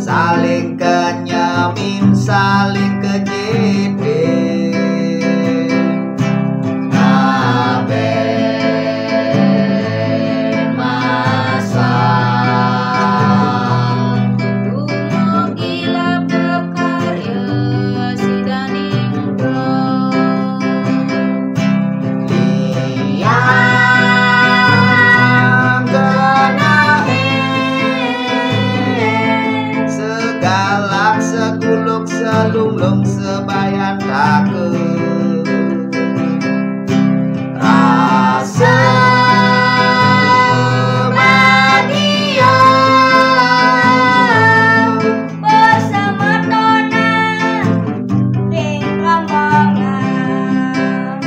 Saling kenyamin, saling kejepit. Aben masal Gunung gila berkarya sidaning bro. Liang genahe segalak sekuluk selunglung sebayan takut rasa bahagia Bersama Tona ring rombongan.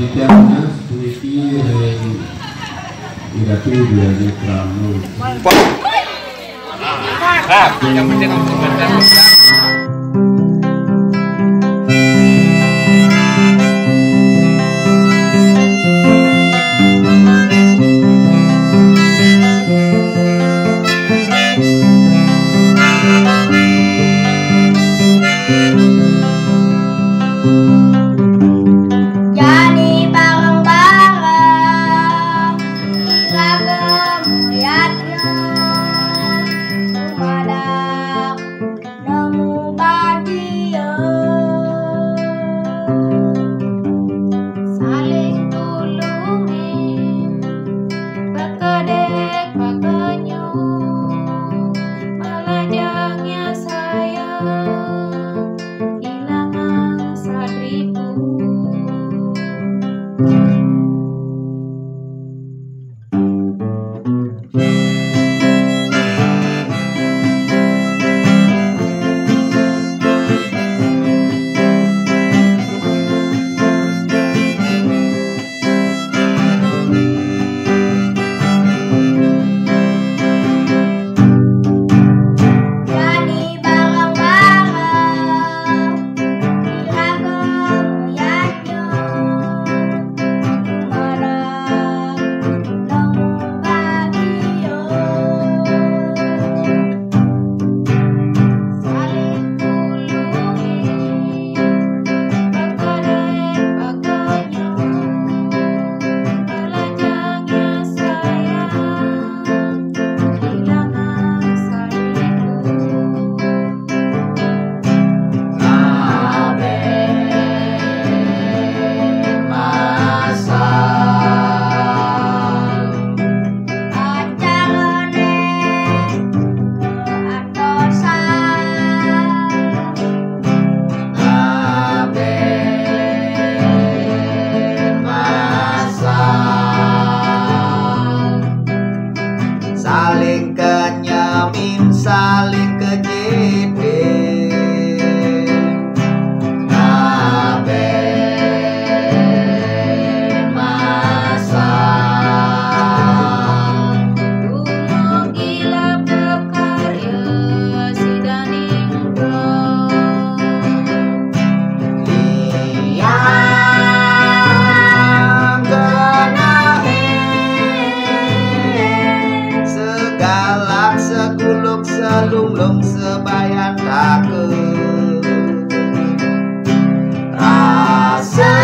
Selanjutnya Switi Irati Biani Pramu. Yang penting kamu saling kenyamin, saling kejedin, ngaben masal. Gunung gilap dekarya sidaning bro. Liang genahe segalak seguluk selunglung sebayan dakeun rasa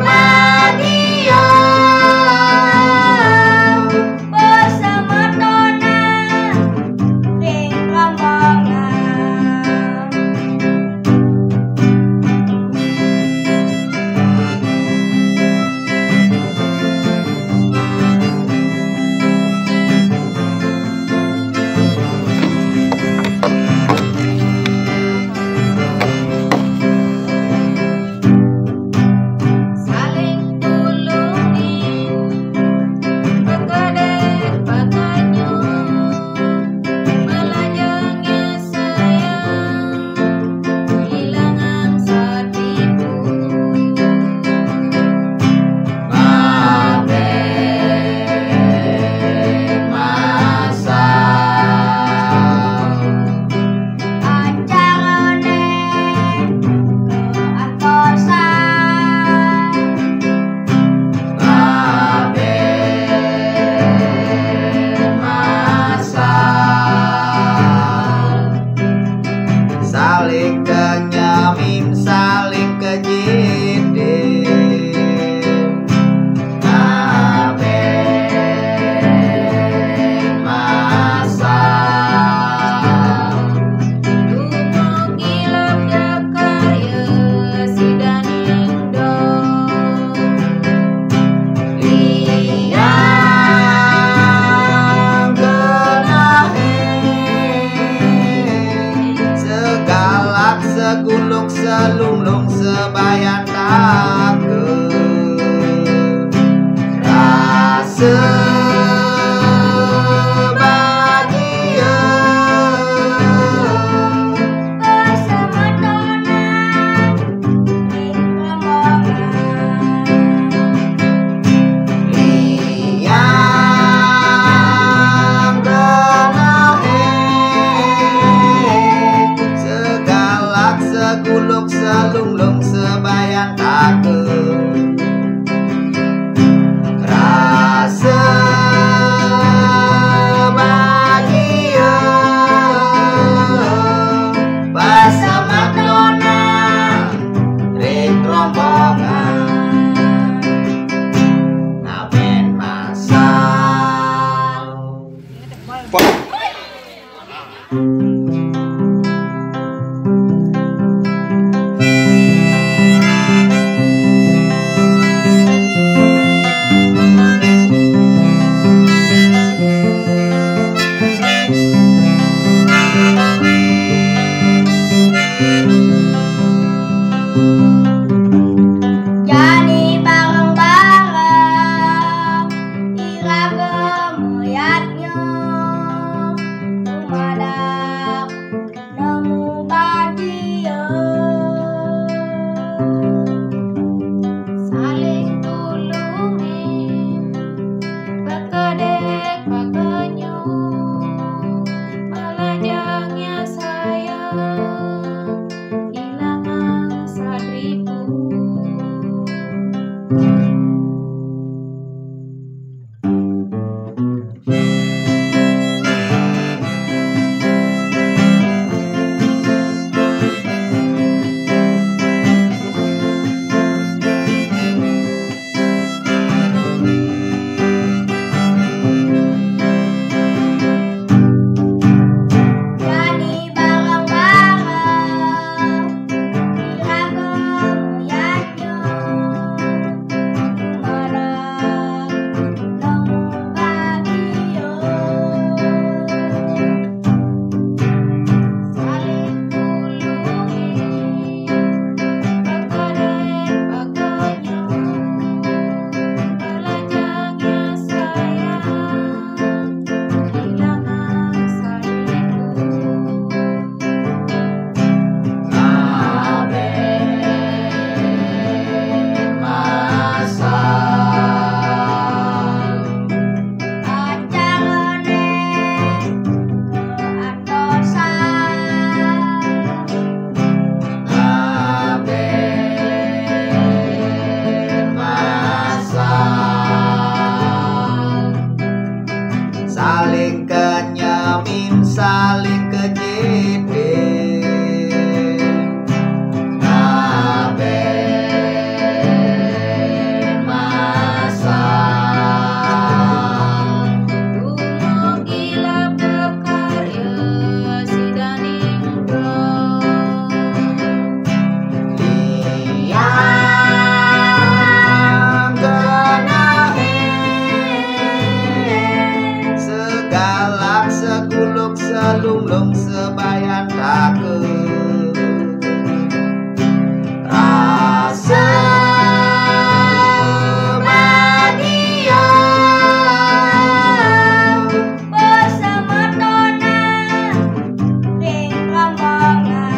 bahagia Bersama Dona ring rombongan. Saling tulungin, berkedek pakanyu, melajangnya sayang, hilangan satipu. ngaben masal. Acarane keantosan, Ngaben masal. Saling kenyamin, saling kejedin, ngaben masal. gunung gilap dekarya sidaning dong. Liang genahe segalak seguluk selunglung sebayan dakeun rasa bahagia Bersama Dona ring rombongan. Jadi bareng-bareng iragam moyatnya tumadak nemu bahagia saling tulungin berkedek pakainya melajangnya sayang ilangan sadriku. Jadi bareng-bareng iragam moyatnya tumadak nemu bahagia saling tulungin berkedek pakainya melajangnya sayang ilangan sadriku. Kabeh masal Acarane keantosan kabeh masal saling kenyamin saling kejedin kabeh masal Rumah gilap berkarya Sidaningro liang genahe segalak seguluk selunglung sebayan takut rasa bahagia bersama Dona ring rombongan.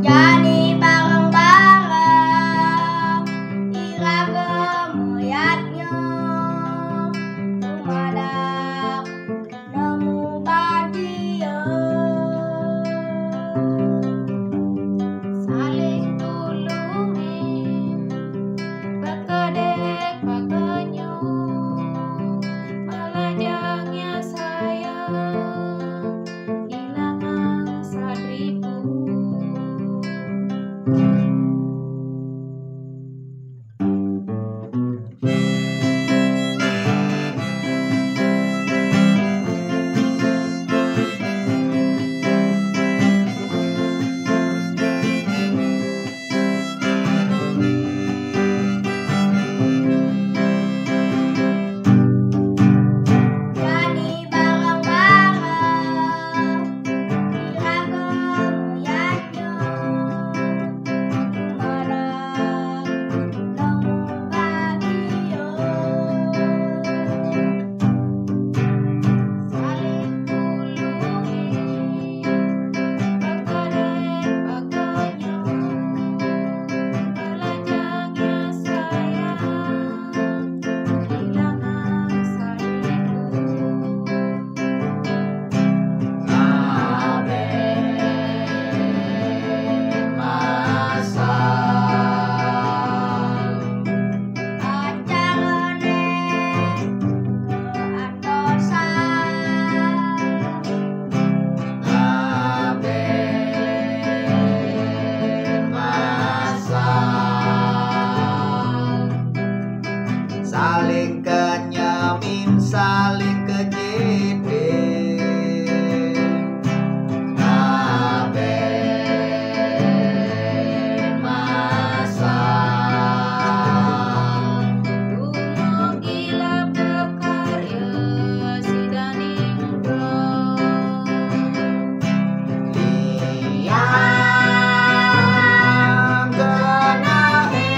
Jani bareng-bareng ira gemoyatnya tumadak nemu bahagia. Saling tulungin bakadek bakanyo malajangnya sayang ilangang sadriku. Jani bareng-bareng ira gemoyatnya tumadak nemu bahagia. Saling tulungin bakadek bakanyo malajangnya sayang ilangang sadriku. Aben masal Acarane keatosan Aben masal saling kenyamin saling kejedin. Aben masal Dungo gilap dekarya sidaning dong. liang genahe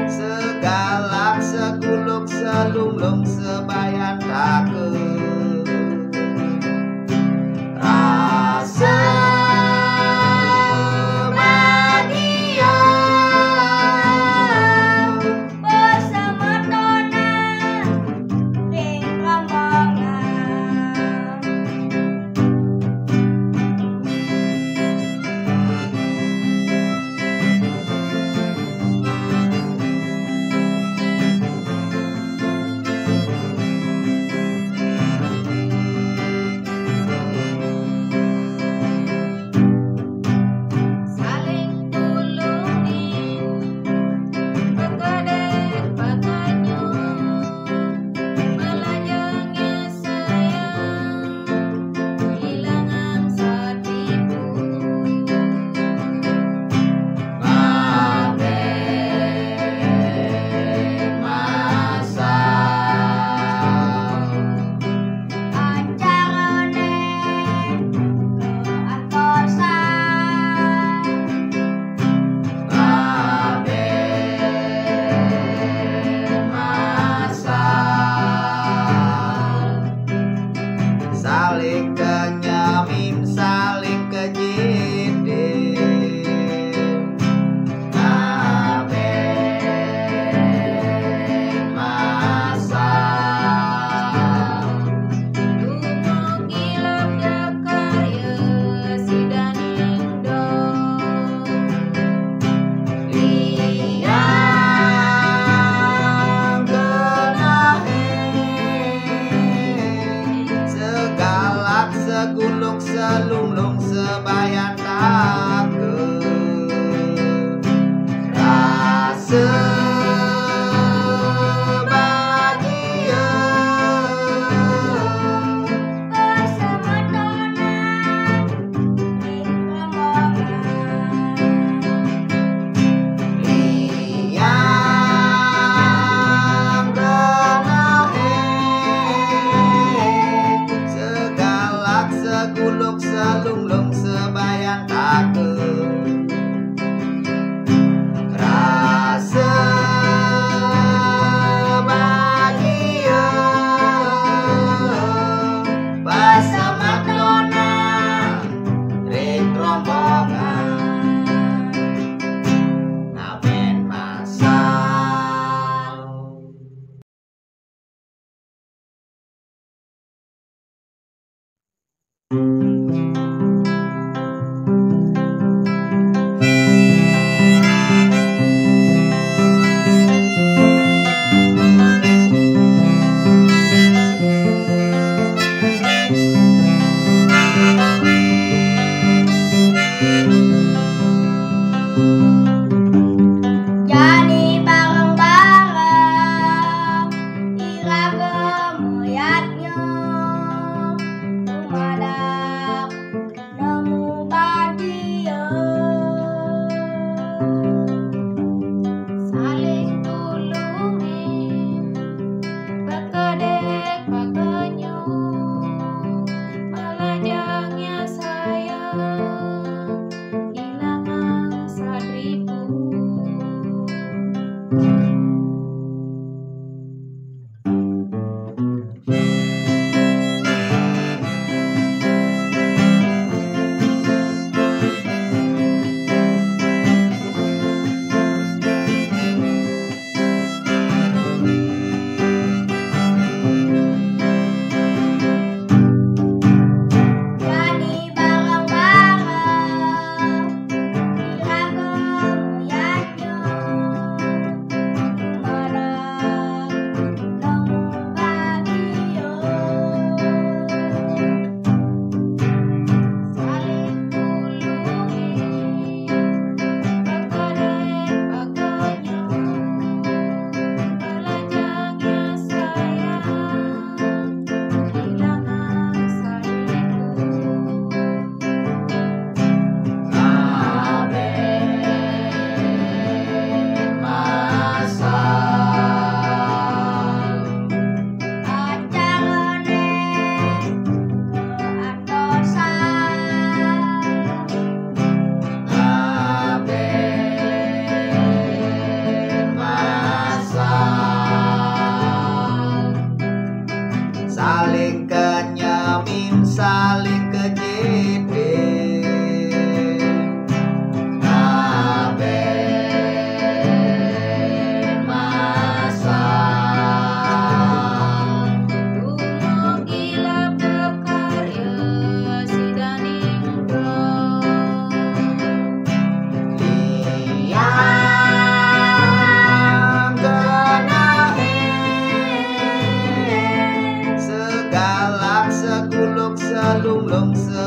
segalak seguluk selunglung sebayan takut rasa bahagia Bersama Dona ring rombongan. Saling tulungin bakadek bakanyo malajangnya sayang ilangang sadriku. Aben masal Acarane keatosan Aben masal saling kenyamin saling kejedin. Aben masal Dungo gilap dekarya sidaning dong. liang genahe segalak seguluk selunglung sebayan takut rasa bahagia Bersama Dona ring rombongan. liang genahe segalak seguluk selunglung sebayan takut rasa bahagia bersama Dona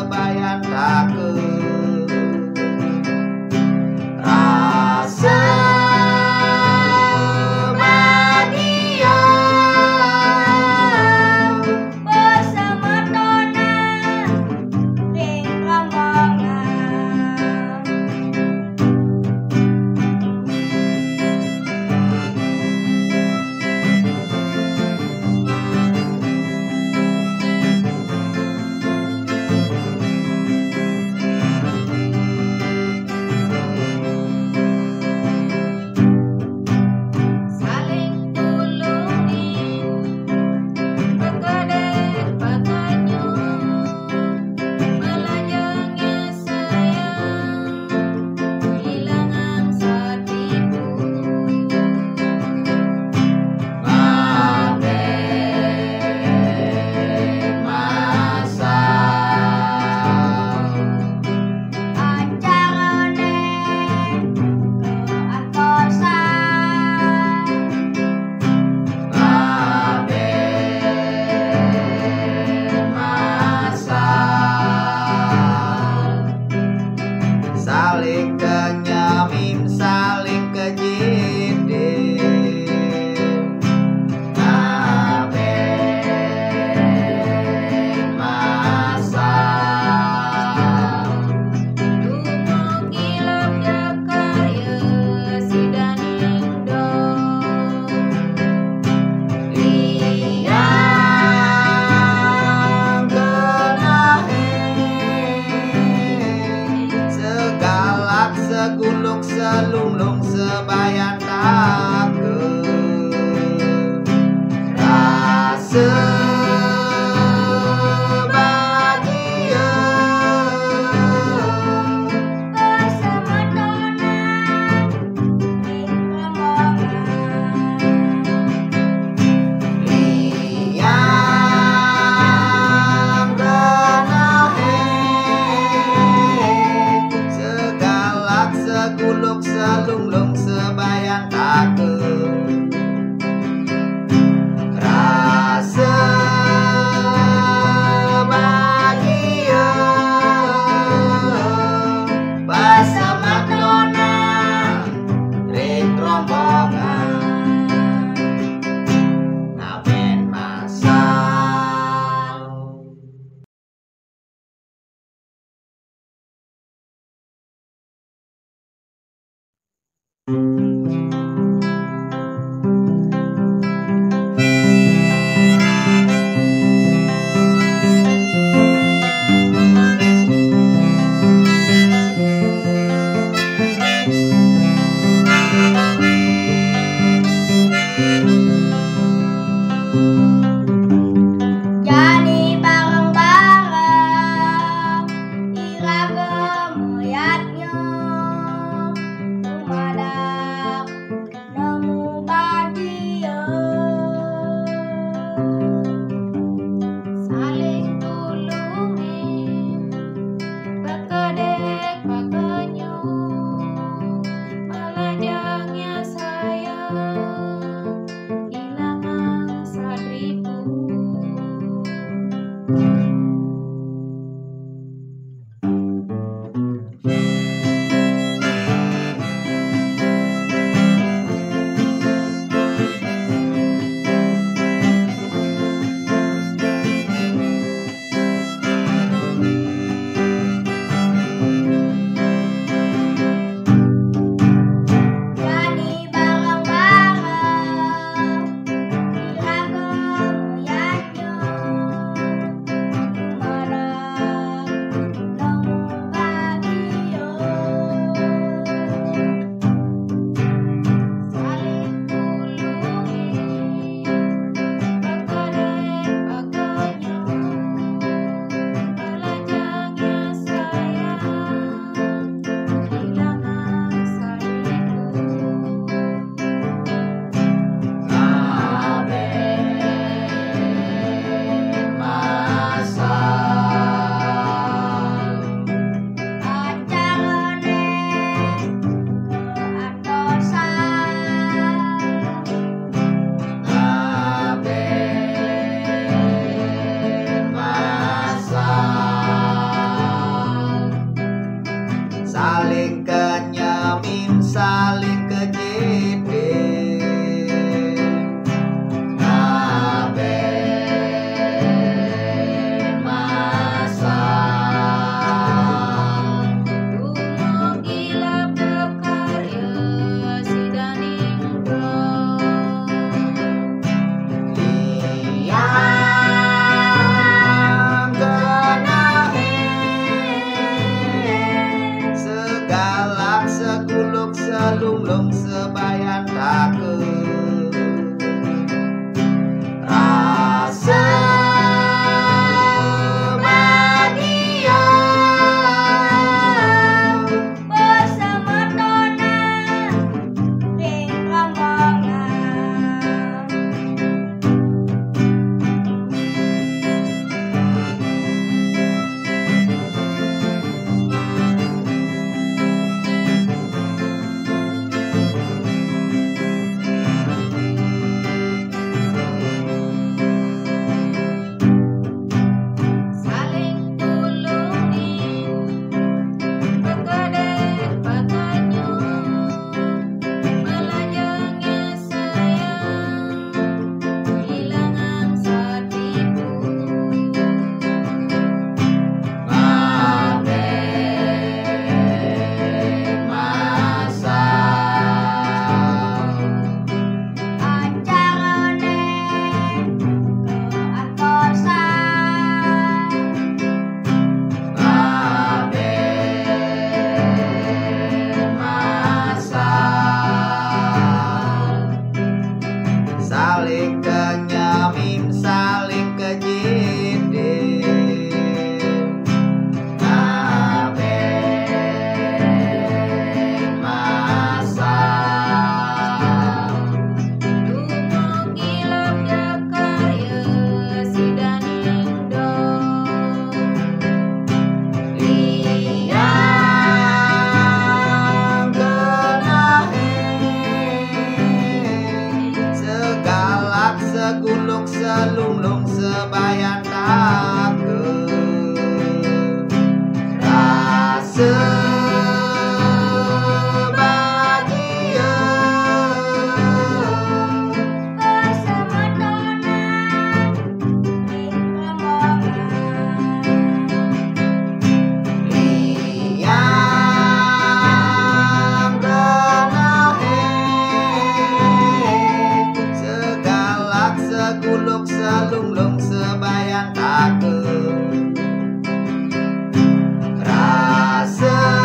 sebayan takut rasa bahagia bersama Dona ring rombongan. Selunglung sebayang takut rasa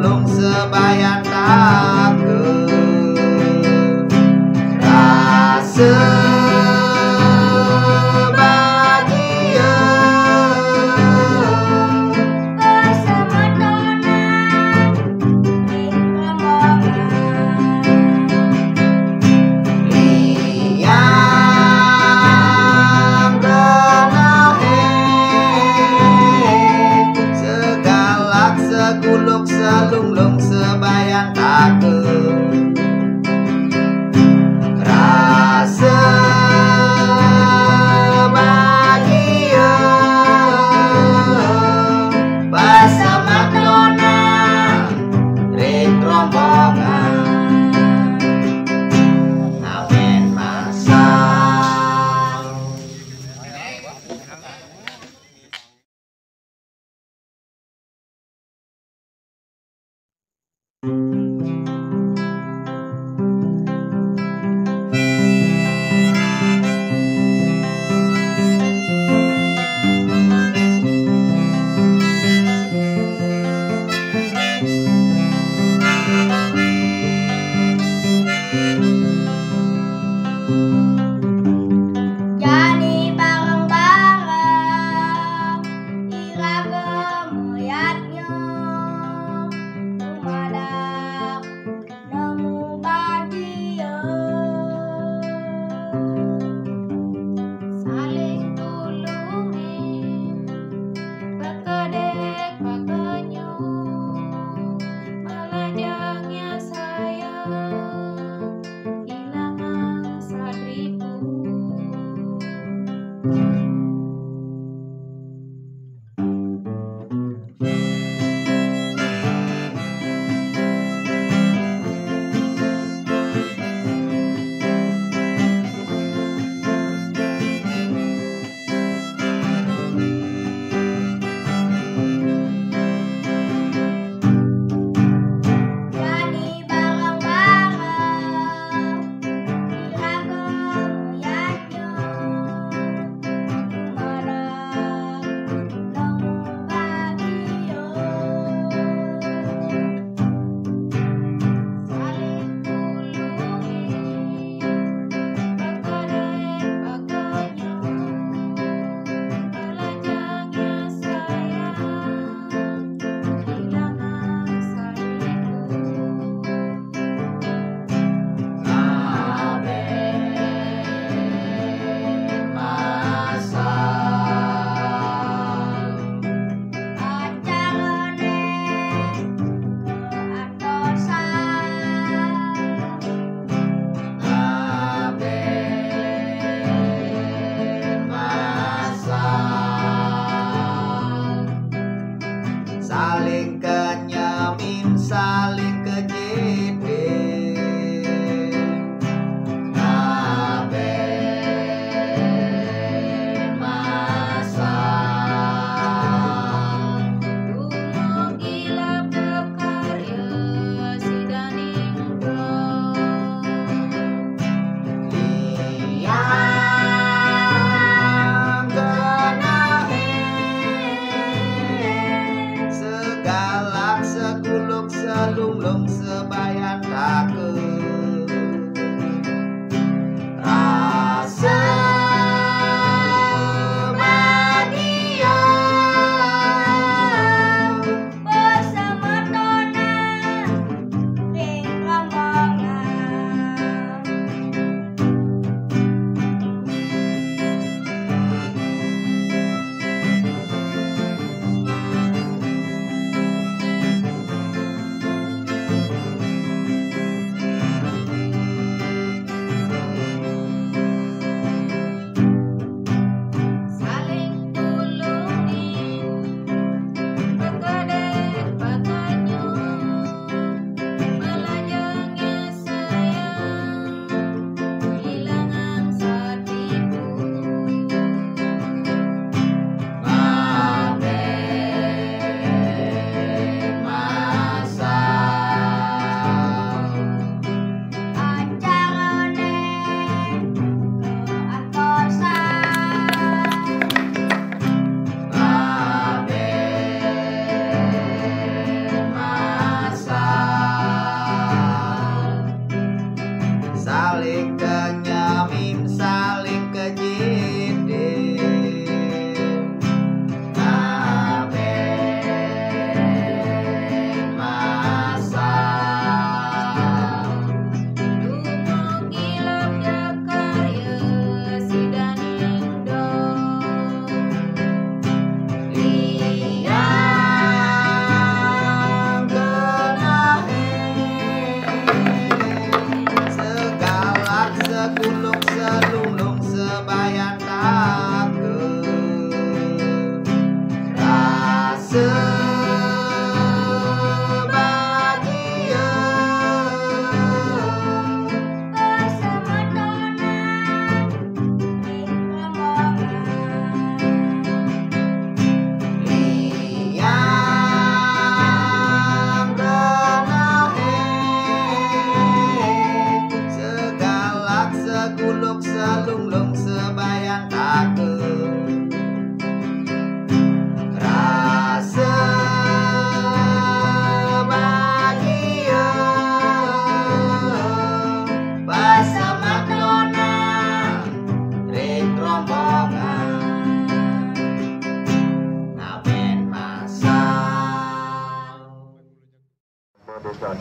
selunglung sebayan takut rasa selunglung sebayan takut rasa bahagia bersama nona ring rombongan amin masal. Saling kenyamin, saling kejedin aben masal Gunung gila berkarya sidaning bro liang genahe segalak sekuluk selunglung sebayan takut rasa bahagia bersama nona ring rombongan.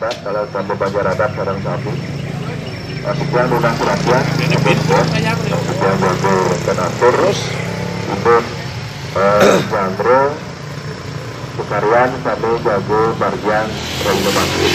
atas kalau sampai bagian radar sarang sapi. Sekian undang perhatian, sekian jago penatur, untuk Jandro, Sukarian sampai jago bagian renovasi.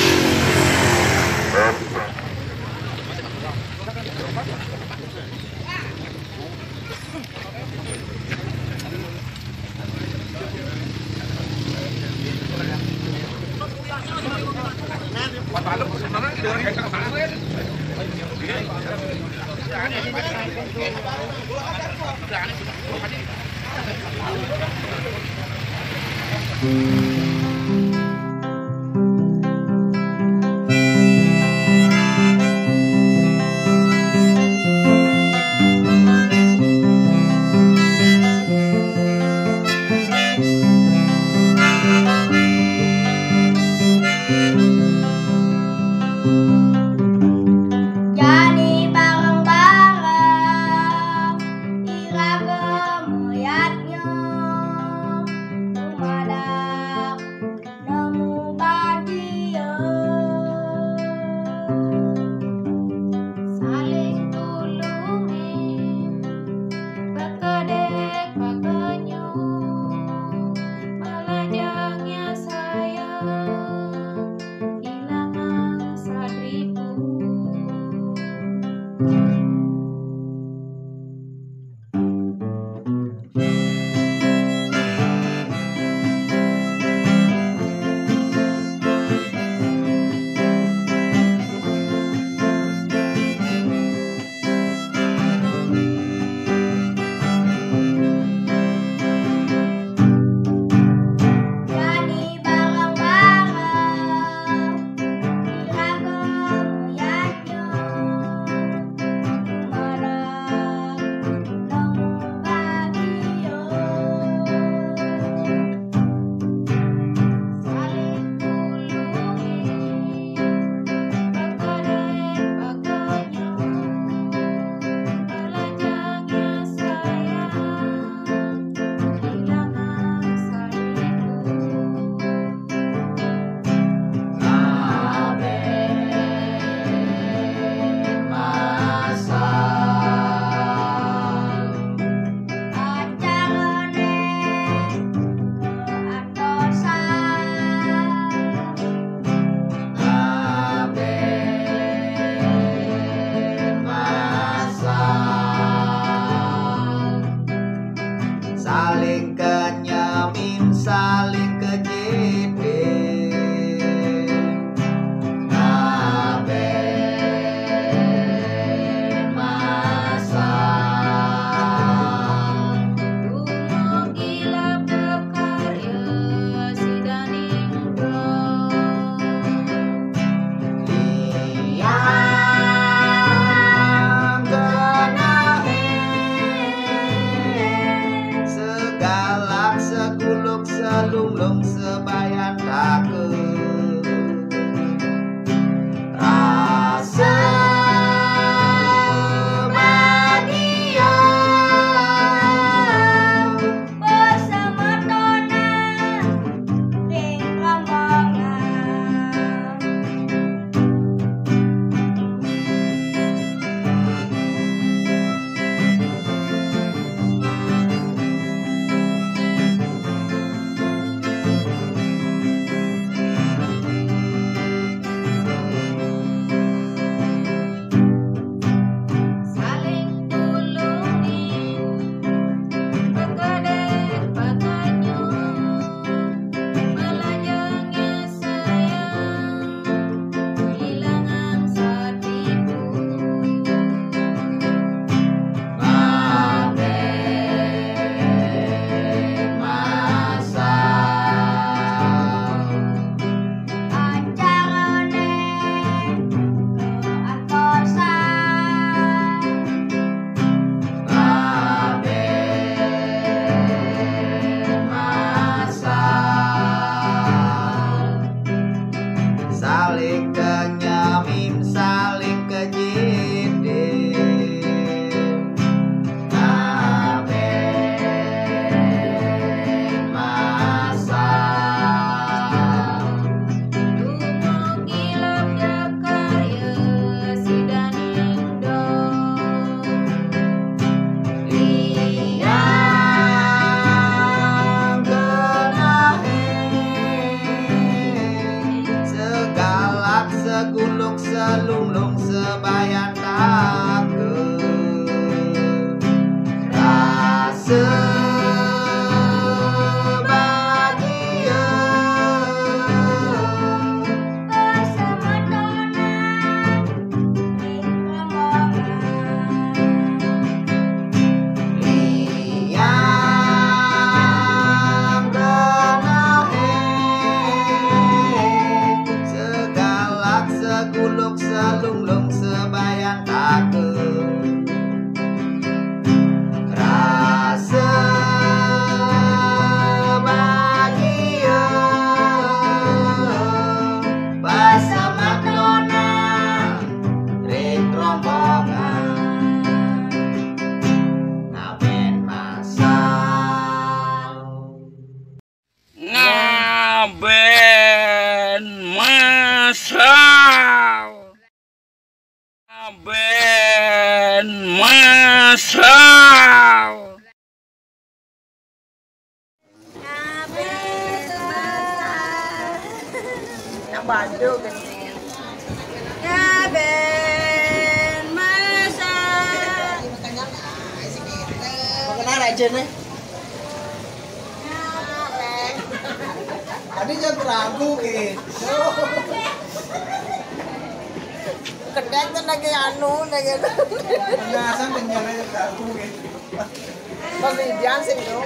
Jadi bareng-bareng iragam moyatnya tumadak nemu bahagia saling tulungin bakadek bakanya melajangnya sayang hilangan sadriku. Jadi bareng-bareng iragam moyatnya tumadak nemu bahagia saling tulungin bakadek bakanya melajangnya sayang hilangan sadriku. Saling kenyamin, saling kejepit, Gila berkarya sidani yang segalak sekuluk selunglung sebayan takut rasa bahagia bersama Dona ring rombongan. Saling tulungin bakadek bakanya melajangnya sayang hilangan sadriku. Acarane ke antosan saling kenyamin, saling kejepit, gila seguluk selunglung sebayan takut rasa bahagia bersama Dona liang genahe segalak seguluk selunglung sebayan takut rasa bahagia bersama Dona ring rombongan ngamen masal Ngaben masal. Ngaben masal. Ngaben masa tadi jam ragu gitu kedek kan lagi anu lagi biasa kenyalnya jam ragu gitu pembibian sih dong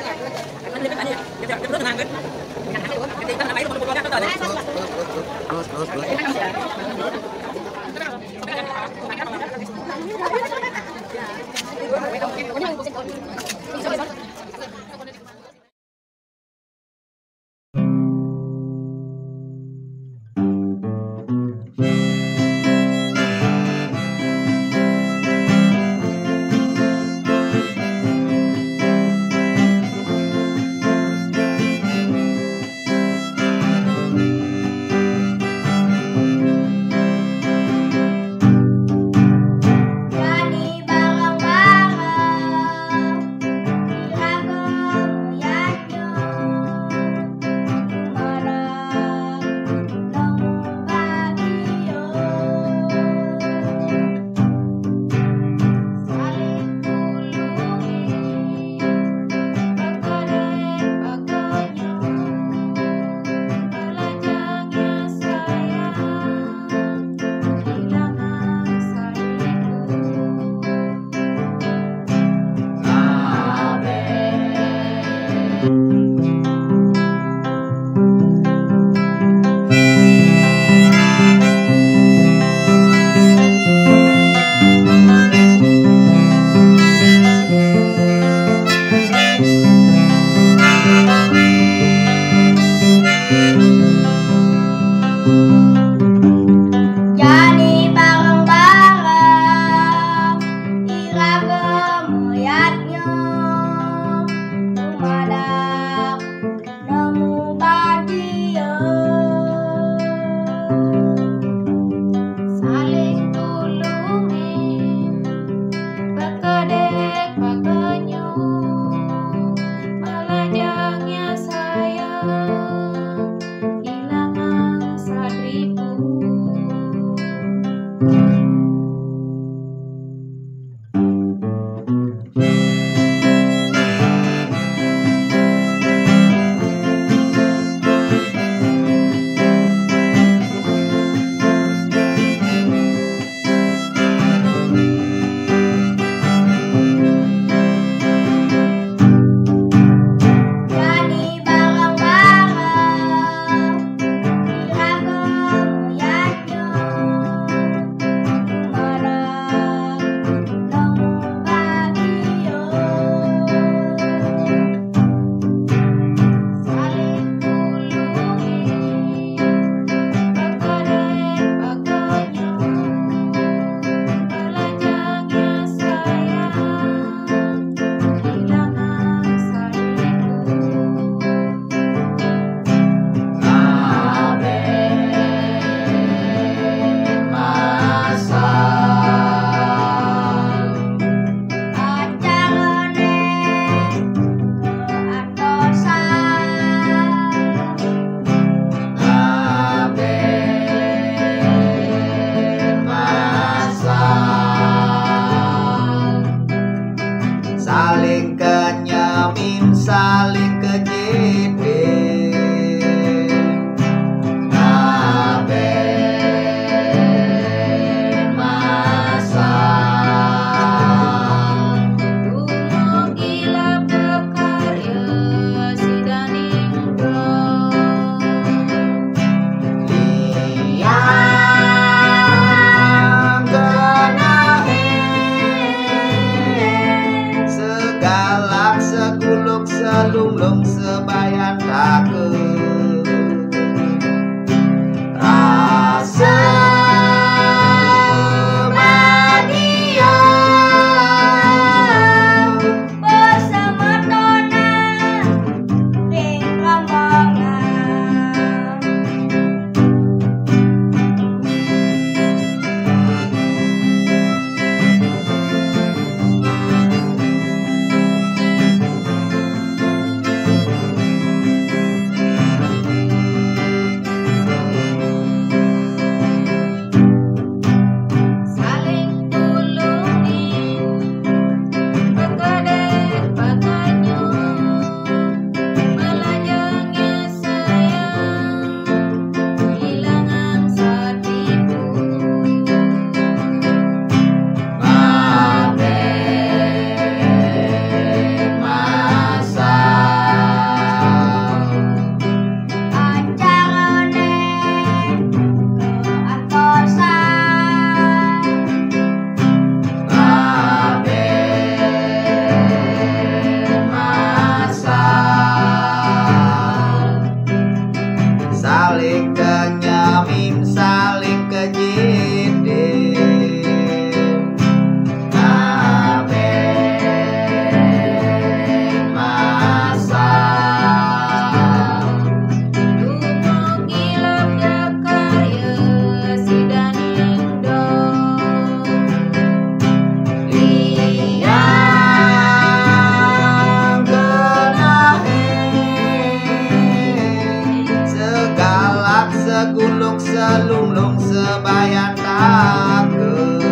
sebayan takut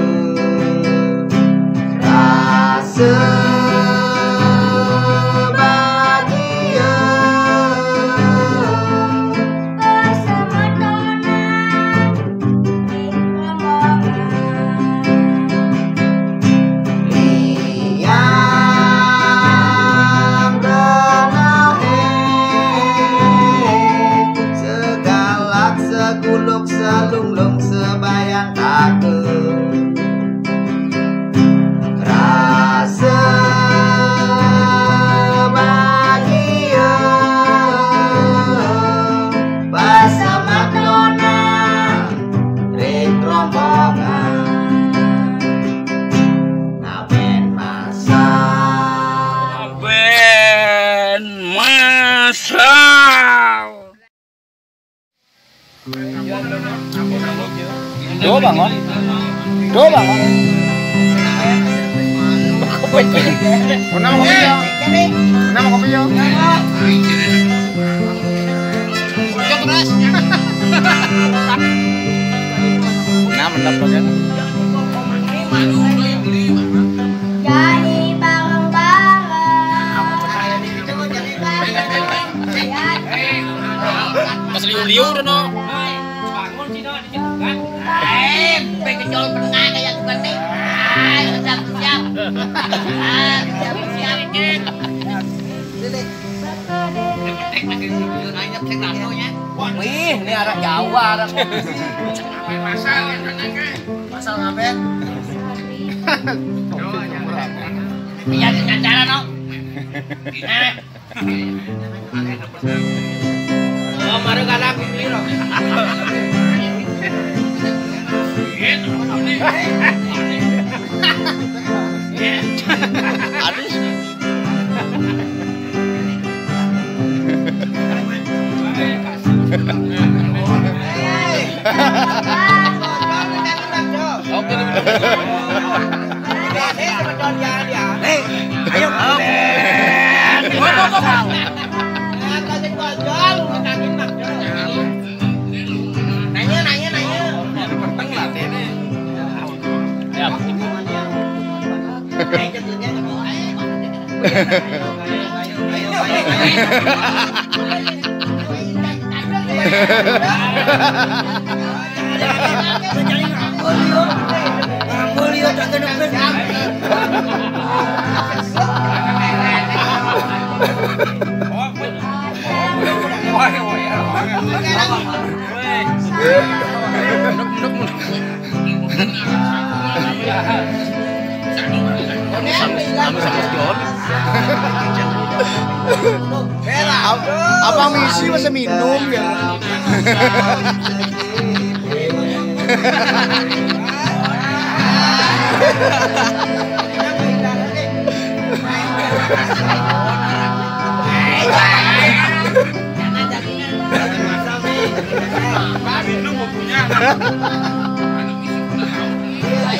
rasa bahagia bersama Dona di liang benahe segalak seguluk selunglung sebayan takut rasa bahagia bersama Dona ring rombongan ngamen masa Ben masal. Do bangun. Do bangun. Mana mau kopi yo? Mana mau kopi yo? Nah, mendap lo kan. jadi Mas liu-liu dah no. kejol tengah kayak tukang nih. Siap. wih ini arah Jawa arah Masal ngapain? Iya dengan cara no. oh maru galak piro Aduh. Oke. ayo nanya Apa misi masa minum ya?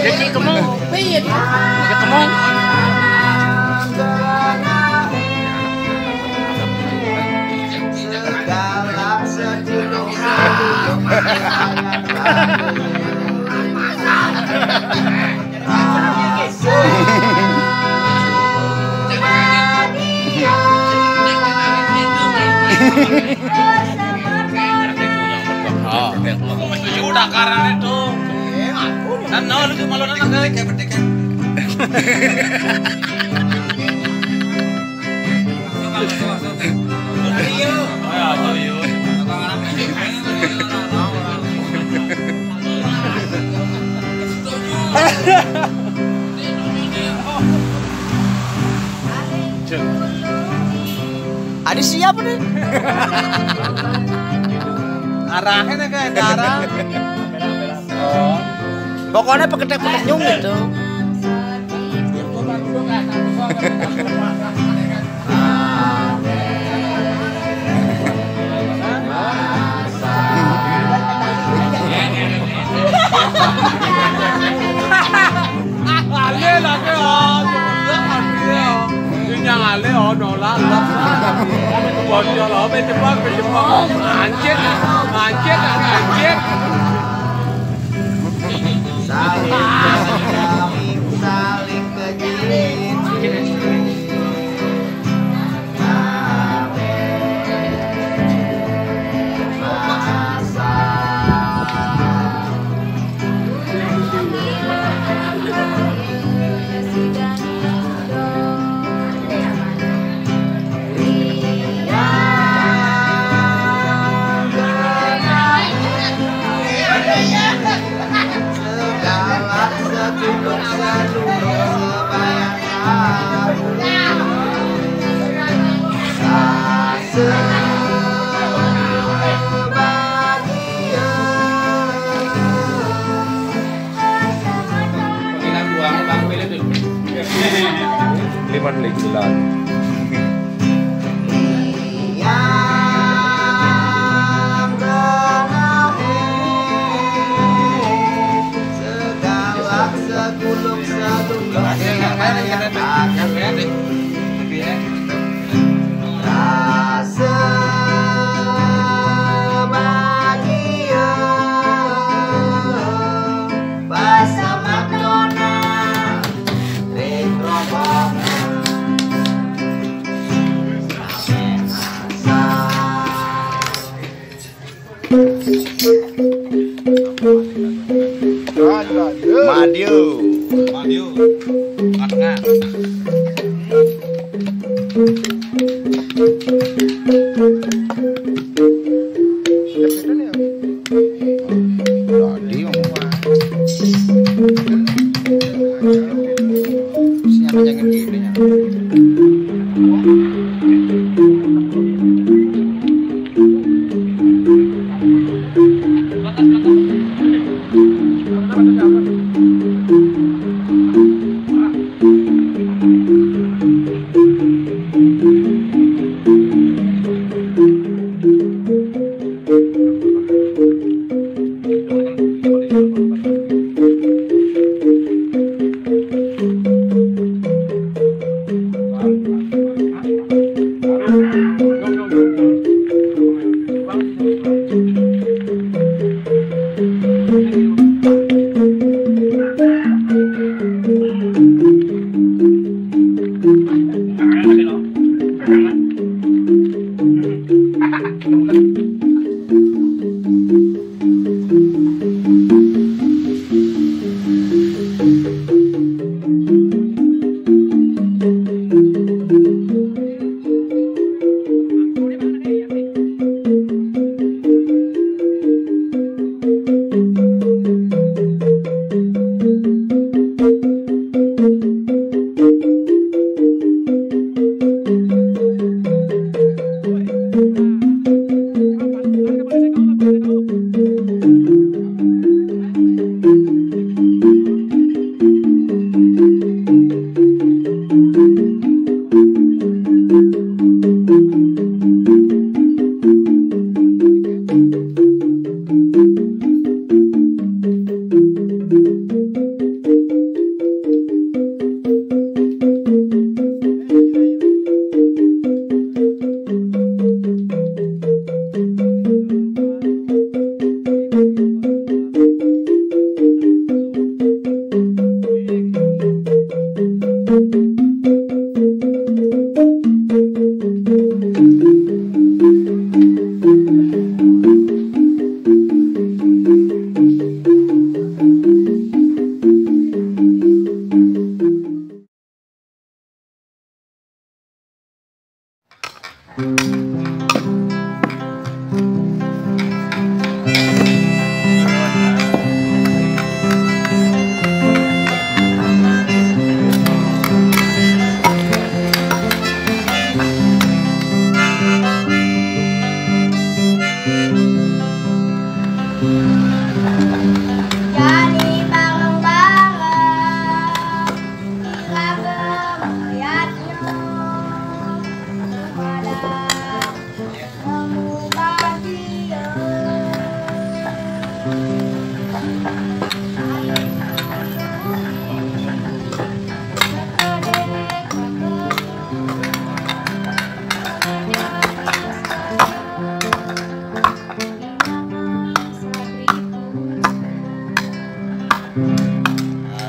Jadi kamu, iya kamu. Segala sedulur Udah karena itu. Dan no lu malu nang kayak berdekan. Adi siap nih. Arahnya kayak darah. Oh. Pokoknya peketek-pekenyung gitu. Madiu. Tengah.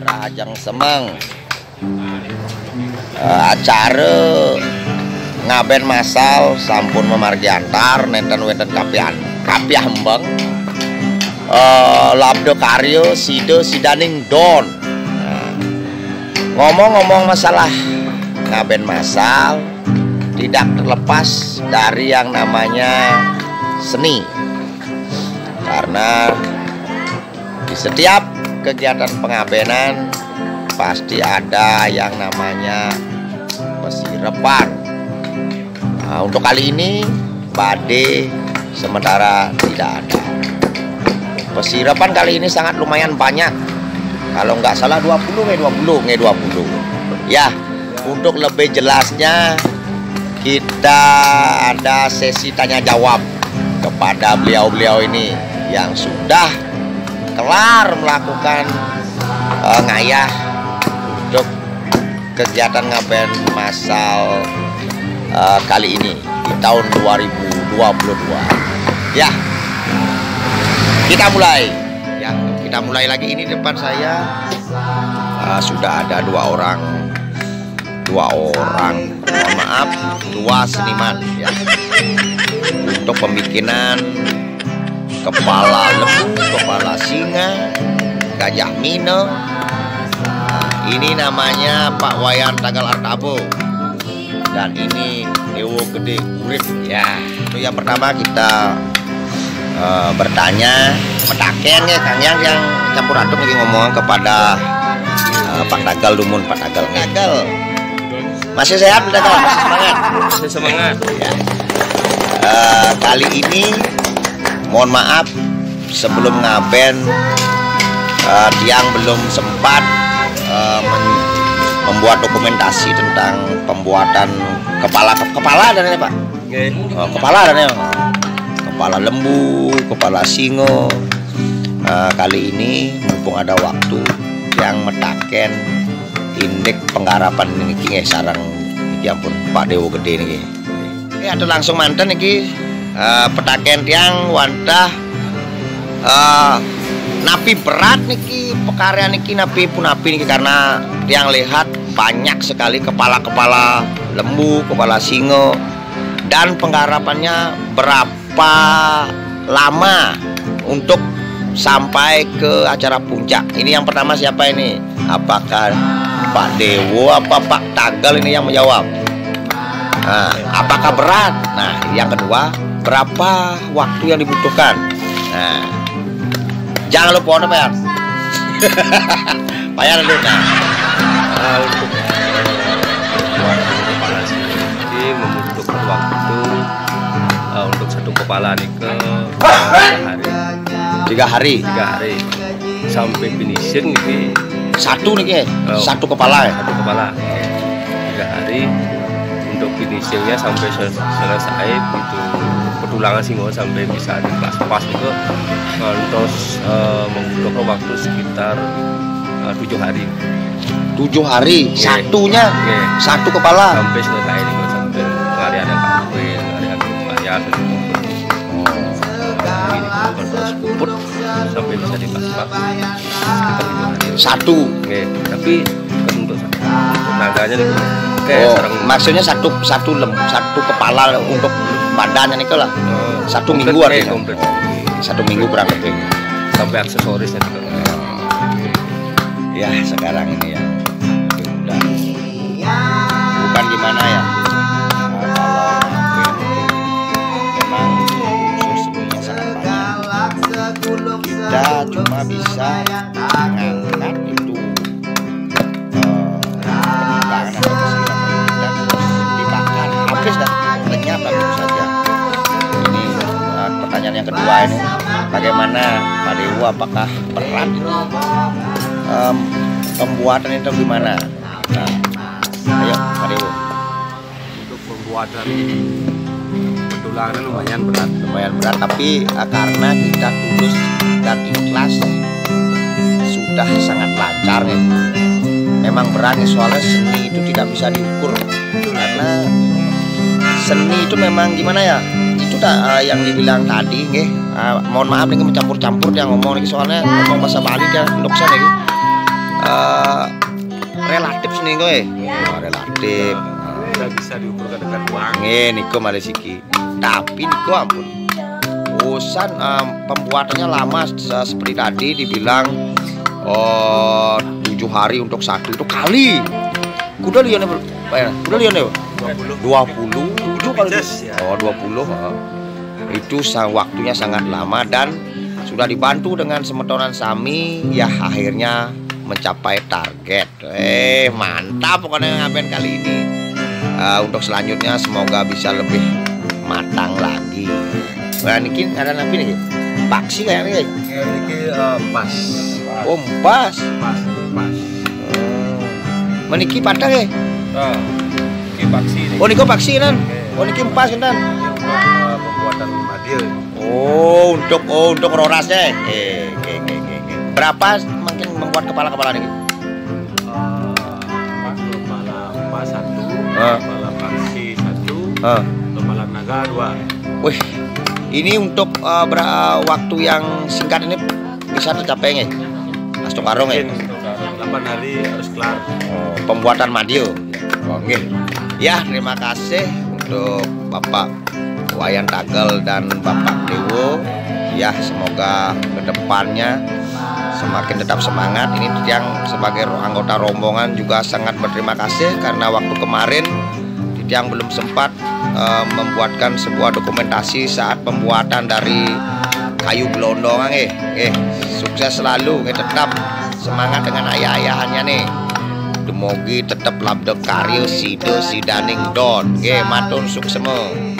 Rajang Semeng acara ngaben masal sampun memargi antar nenten-wenten kapiah hembeng labdo karyo sido sidaning don. Ngomong-ngomong masalah ngaben masal tidak terlepas dari yang namanya seni, karena di setiap kegiatan pengabenan pasti ada yang namanya pesirapan. Nah, untuk kali ini Bade sementara tidak ada. Pesirapan kali ini sangat lumayan banyak. Kalau nggak salah 20 ya. untuk lebih jelasnya kita ada sesi tanya jawab kepada beliau-beliau ini yang sudah kelar melakukan ngayah untuk kegiatan ngaben masal kali ini di tahun 2022. Ya, kita mulai. Kita mulai lagi. Ini depan saya sudah ada dua orang, mohon maaf, dua seniman ya, untuk pembikinan kepala lembu, kepala singa, gajah mino. Ini namanya Pak Wayan Tagal Artabo, dan ini Dewo Gede Urip ya. Itu yang pertama kita bertanya metaken ya Kang yang campur aduk lagi ngomong kepada Pak Tagal Dumun. Pak Tagal masih sehat, Pak Tagal? Masih semangat ya. Kali ini mohon maaf sebelum ngaben tiang belum sempat membuat dokumentasi tentang pembuatan kepala dan ini Pak. Kepala dan ini kepala lembu, kepala singo. Kali ini mumpung ada waktu yang metaken indek penggarapan ini sarang iki ampun Pak Dewo Gede niki. Ada langsung manten iki petaken tiang wantah napi berat niki pekaryan niki napi punapi niki karena tiang lihat banyak sekali kepala-kepala lembu, kepala singo, dan penggarapannya berapa lama untuk sampai ke acara puncak. Ini yang pertama siapa ini? Apakah Pak Dewo apa Pak Tagal ini yang menjawab? Nah, apakah berat? Nah, yang kedua, berapa waktu yang dibutuhkan? Nah, jangan lupa Pak Yan. Pak Yan dulu. Nah, untuk membuat kepala sendiri membutuhkan waktu untuk satu kepala nih ke 3 hari sampai finishing ini satu nih satu kepala ya? Satu kepala 3 hari untuk finishingnya sampai selesai itu petulangan singo sampai bisa pas itu terus membutuhkan waktu sekitar 7 hari. 7 hari satunya satu kepala sampai selesai ini sampai pengalian kawin, pengalian bayar terus puput sampai bisa dipasang sekitar 7 hari. Satu. Tapi untuk tenaganya nih. Maksudnya satu kepala untuk badannya nih lah. 1 minggu artinya. Komplit. 1 minggu kurang lebih. Sampai aksesorisnya juga. Ya sekarang ini ya udah bukan gimana ya, kalau memang unsur seninya sangat banyak, kita cuma bisa mengangkat itu permukaan atau kesilapan dan dibakar habis dah lenyap begitu saja. Ini pertanyaan yang kedua ini, bagaimana Pak Dewo, apakah berat itu pembuatan itu gimana? Nah, ayo Pak Dewo. Untuk pembuatan petulangan lumayan berat, tapi karena kita tulus dan ikhlas sudah sangat lancar nih. Memang berat nih, soalnya seni itu tidak bisa diukur karena seni itu memang gimana ya? Itu yang dibilang tadi nih. Mohon maaf nih mencampur-campur dia ngomong nih, soalnya ngomong bahasa Bali dia ndoksa nih. Relatif seni gue, relatif. Tidak bisa diukurkan dengan uang. Niko Malesiki. Tapi niko ampun, bosan pembuatannya lama seperti tadi dibilang 7 hari untuk satu itu kali. Kuda liane kuda liane 20 kali. 20. Itu waktunya sangat lama dan sudah dibantu dengan semetonan Sami ya, akhirnya mencapai target. Mantap pokoknya ngaben kali ini. Untuk selanjutnya semoga bisa lebih matang lagi. Nah, ini ada napi nih. Paksi kayaknya. Ini pas. Oh, pas. Meniki patah ya? Nah, ini paksi nih. Oh niko paksi nan. Oh niki empas kan. Pembuatan madil. Oh untuk rorasnya. Berapa mungkin membuat kepala-kepala ini? Kepala empas 1, Ah. kepala paksi 1, Ah. kepala naga 2. Wih, ini untuk waktu yang singkat ini bisa tercapai nggak? Mas Karung ya? 8 hari harus kelar. Oh, pembuatan madil. Oke. Ya, terima kasih untuk Bapak Wayan Tagel dan Bapak Dewo. Ya, semoga kedepannya semakin tetap semangat. Ini yang sebagai anggota rombongan juga sangat berterima kasih karena waktu kemarin yang belum sempat membuatkan sebuah dokumentasi saat pembuatan dari kayu gelondongan sukses selalu tetap semangat dengan ayah-ayahannya nih. Demogi tetap labdek karyo sido sidaning don matur suksema.